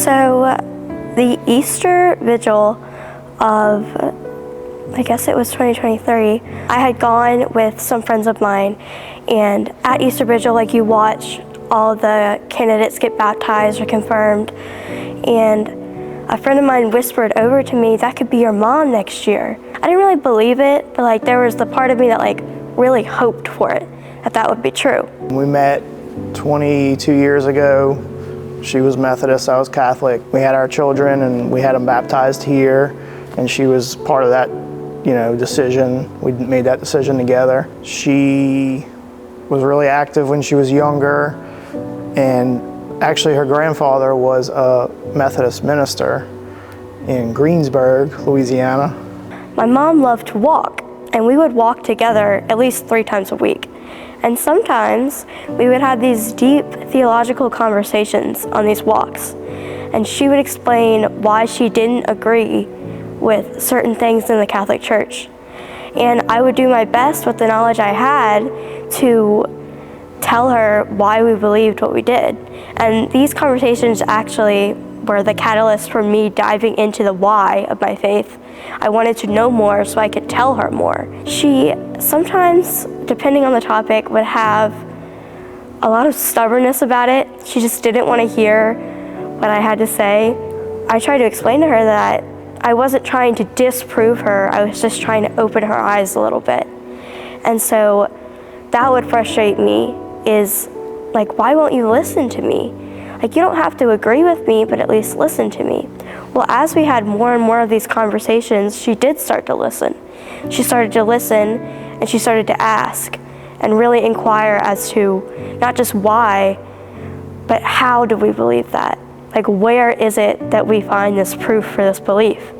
So the Easter vigil of, I guess it was 2023, I had gone with some friends of mine, and at Easter vigil, like, you watch all the candidates get baptized or confirmed, and a friend of mine whispered over to me, that could be your mom next year. I didn't really believe it, but like there was the part of me that like really hoped for it, that would be true. We met 22 years ago. She was Methodist, I was Catholic. We had our children and we had them baptized here, and she was part of that, decision. We made that decision together. She was really active when she was younger, and actually her grandfather was a Methodist minister in Greensburg, Louisiana. My mom loved to walk, and we would walk together at least 3 times a week. And sometimes we would have these deep theological conversations on these walks. And she would explain why she didn't agree with certain things in the Catholic Church. And I would do my best with the knowledge I had to tell her why we believed what we did. And these conversations actually were the catalyst for me diving into the why of my faith. I wanted to know more so I could tell her more. She sometimes, depending on the topic, would have a lot of stubbornness about it. She just didn't want to hear what I had to say. I tried to explain to her that I wasn't trying to disprove her, I was just trying to open her eyes a little bit. And so that would frustrate me, is like, why won't you listen to me? Like, you don't have to agree with me, but at least listen to me. Well, as we had more and more of these conversations, she did start to listen. She started to listen, and she started to ask and really inquire as to not just why, but how do we believe that? Like, where is it that we find this proof for this belief?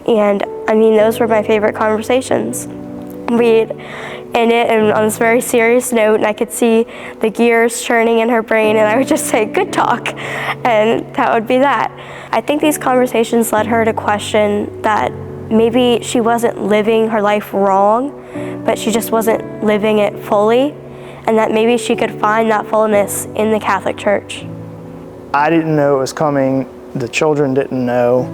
And I mean, those were my favorite conversations. We'd end it and on this very serious note, and I could see the gears churning in her brain, and I would just say, good talk, and that would be that. I think these conversations led her to question that maybe she wasn't living her life wrong, but she just wasn't living it fully, and that maybe she could find that fullness in the Catholic Church. I didn't know it was coming. The children didn't know.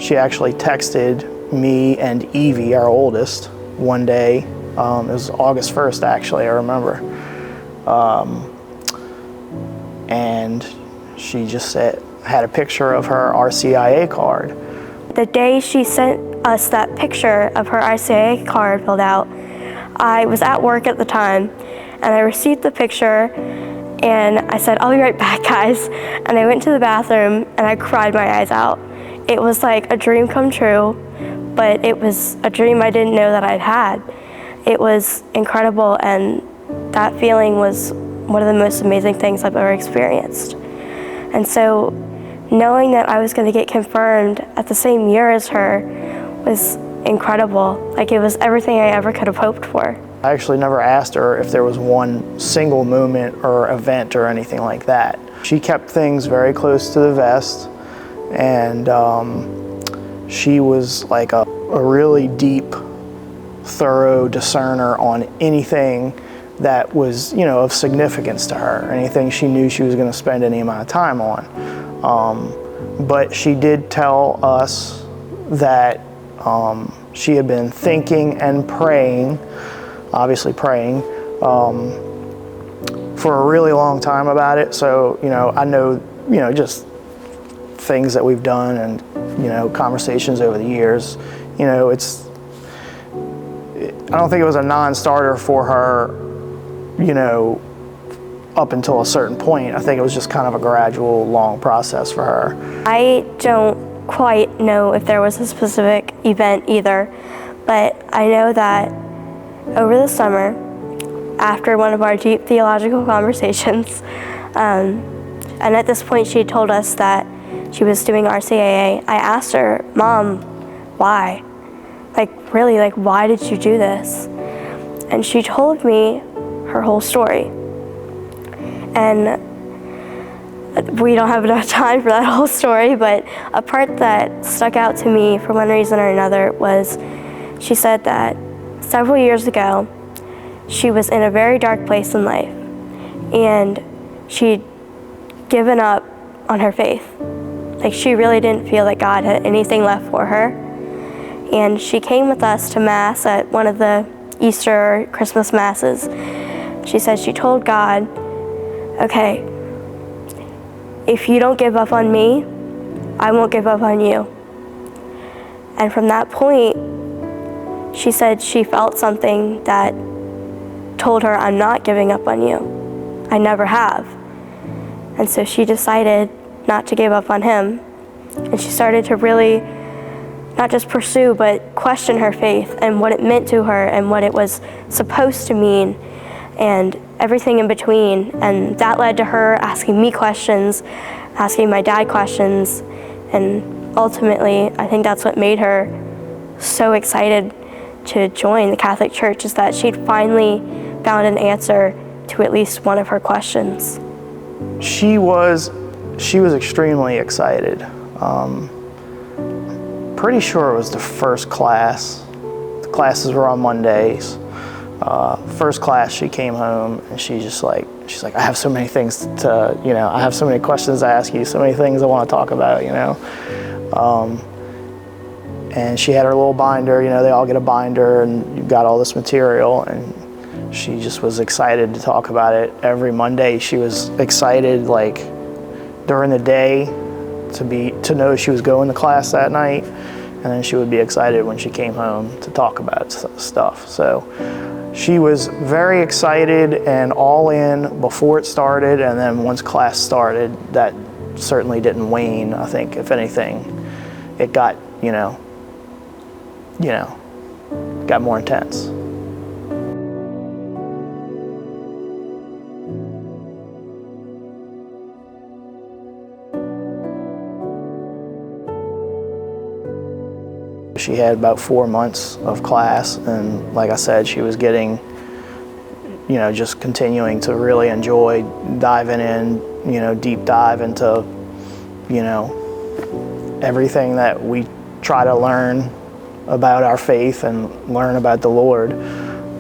She actually texted me and Evie, our oldest, one day. It was August 1st, actually, I remember. And she just had a picture of her RCIA card. The day she sent us that picture of her RCIA card filled out, I was at work at the time, and I received the picture, and I said, I'll be right back, guys. And I went to the bathroom, and I cried my eyes out. It was like a dream come true, but it was a dream I didn't know that I'd had. It was incredible, and that feeling was one of the most amazing things I've ever experienced. And so knowing that I was going to get confirmed at the same year as her was incredible. Like, it was everything I ever could have hoped for. I actually never asked her if there was one single moment or event or anything like that. She kept things very close to the vest, and she was like a really deep, thorough discerner on anything that was, of significance to her, anything she knew she was going to spend any amount of time on. But she did tell us that she had been thinking and praying, obviously praying, for a really long time about it. So, I know, just things that we've done and, conversations over the years, I don't think it was a non-starter for her, up until a certain point. I think it was just kind of a gradual, long process for her. I don't quite know if there was a specific event either, but I know that over the summer, after one of our deep theological conversations, and at this point she had told us that she was doing RCIA, I asked her, Mom, why? Really, why did you do this? And she told me her whole story. And we don't have enough time for that whole story, but a part that stuck out to me for one reason or another was she said that several years ago, she was in a very dark place in life, and she'd given up on her faith. Like, she really didn't feel that God had anything left for her. And she came with us to Mass at one of the Easter or Christmas Masses. She said she told God, okay, if you don't give up on me, I won't give up on you. And from that point, she said she felt something that told her, I'm not giving up on you. I never have. And so she decided not to give up on him. And she started to really not just pursue, but question her faith and what it meant to her and what it was supposed to mean and everything in between. And that led to her asking me questions, asking my dad questions. And ultimately, I think that's what made her so excited to join the Catholic Church, is that she'd finally found an answer to at least one of her questions. She was extremely excited. Pretty sure it was the first class. The classes were on Mondays. First class, she came home and she's like, I have so many things to, I have so many questions to ask you, so many things I want to talk about, And she had her little binder, they all get a binder and you've got all this material, and she just was excited to talk about it every Monday. She was excited, like, during the day to know she was going to class that night, and then she would be excited when she came home to talk about stuff. So she was very excited and all in before it started, and then once class started, that certainly didn't wane. I think, if anything, it got, got more intense. She had about 4 months of class, and like I said, she was getting, just continuing to really enjoy diving in, deep dive into, everything that we try to learn about our faith and learn about the Lord.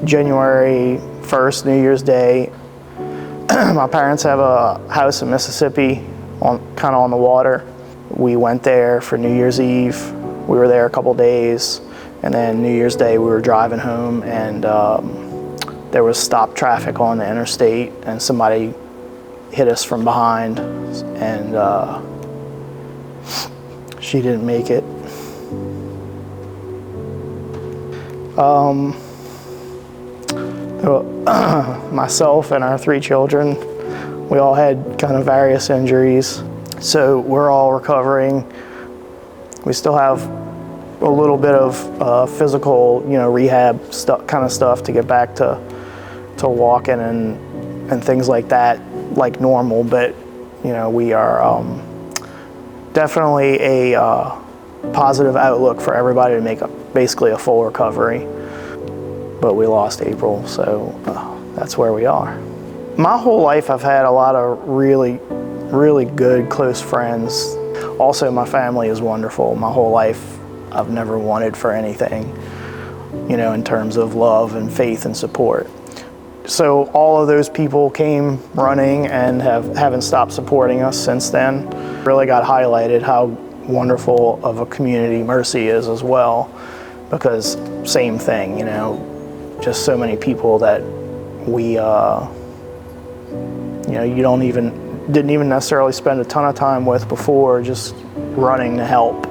January 1st, New Year's Day, my parents have a house in Mississippi, kind of on the water. We went there for New Year's Eve. We were there a couple days, and then New Year's Day we were driving home, and there was stopped traffic on the interstate, and somebody hit us from behind, and she didn't make it. Myself and our 3 children, we all had kind of various injuries, so we're all recovering. We still have a little bit of physical, rehab kind of stuff to get back to walking and things like that, like normal. But we are definitely a positive outlook for everybody to make basically a full recovery. But we lost April, so that's where we are. My whole life, I've had a lot of really, really good, close friends. Also, my family is wonderful. My whole life, I've never wanted for anything, in terms of love and faith and support. So all of those people came running and haven't stopped supporting us since then. Really got highlighted how wonderful of a community Mercy is as well, because same thing, just so many people that we, didn't even necessarily spend a ton of time with before, just running to help.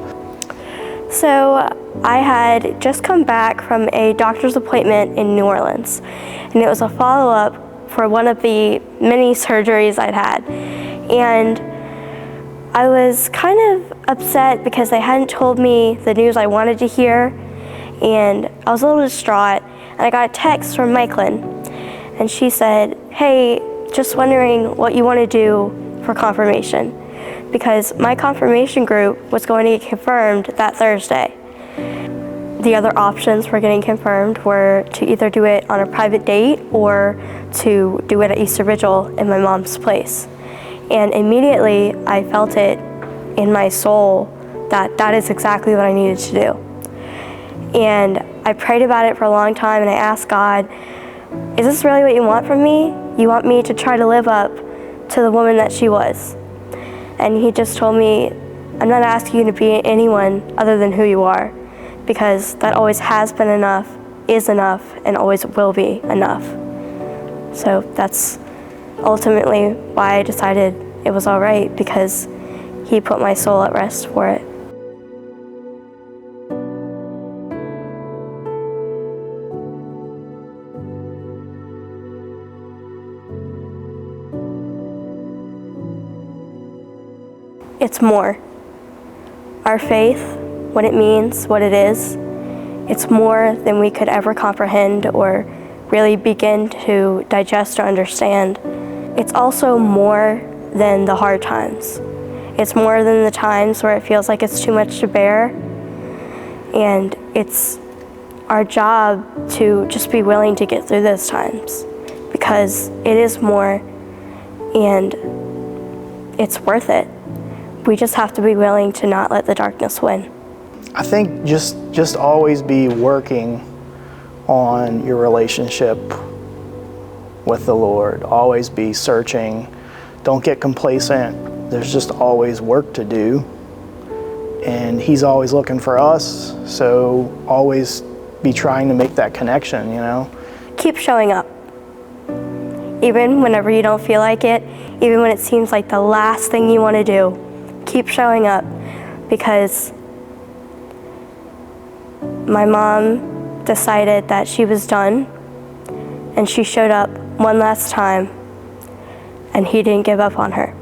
So I had just come back from a doctor's appointment in New Orleans, and it was a follow-up for one of the many surgeries I'd had. And I was kind of upset because they hadn't told me the news I wanted to hear, and I was a little distraught. And I got a text from Michelin, and she said, hey, just wondering what you want to do for confirmation, because my confirmation group was going to get confirmed that Thursday. The other options for getting confirmed were to either do it on a private date or to do it at Easter Vigil in my mom's place. And immediately I felt it in my soul that that is exactly what I needed to do. And I prayed about it for a long time, and I asked God, is this really what you want from me? You want me to try to live up to the woman that she was? And he just told me, I'm not asking you to be anyone other than who you are, because that always has been enough, is enough, and always will be enough. So that's ultimately why I decided it was all right, because he put my soul at rest for it. It's more. Our faith, what it means, what it is, it's more than we could ever comprehend or really begin to digest or understand. It's also more than the hard times. It's more than the times where it feels like it's too much to bear. And it's our job to just be willing to get through those times, because it is more and it's worth it. We just have to be willing to not let the darkness win. I think just always be working on your relationship with the Lord. Always be searching. Don't get complacent. There's just always work to do. And He's always looking for us, so always be trying to make that connection, you know? Keep showing up. Even whenever you don't feel like it, even when it seems like the last thing you want to do, keep showing up, because my mom decided that she was done, and she showed up one last time, and He didn't give up on her.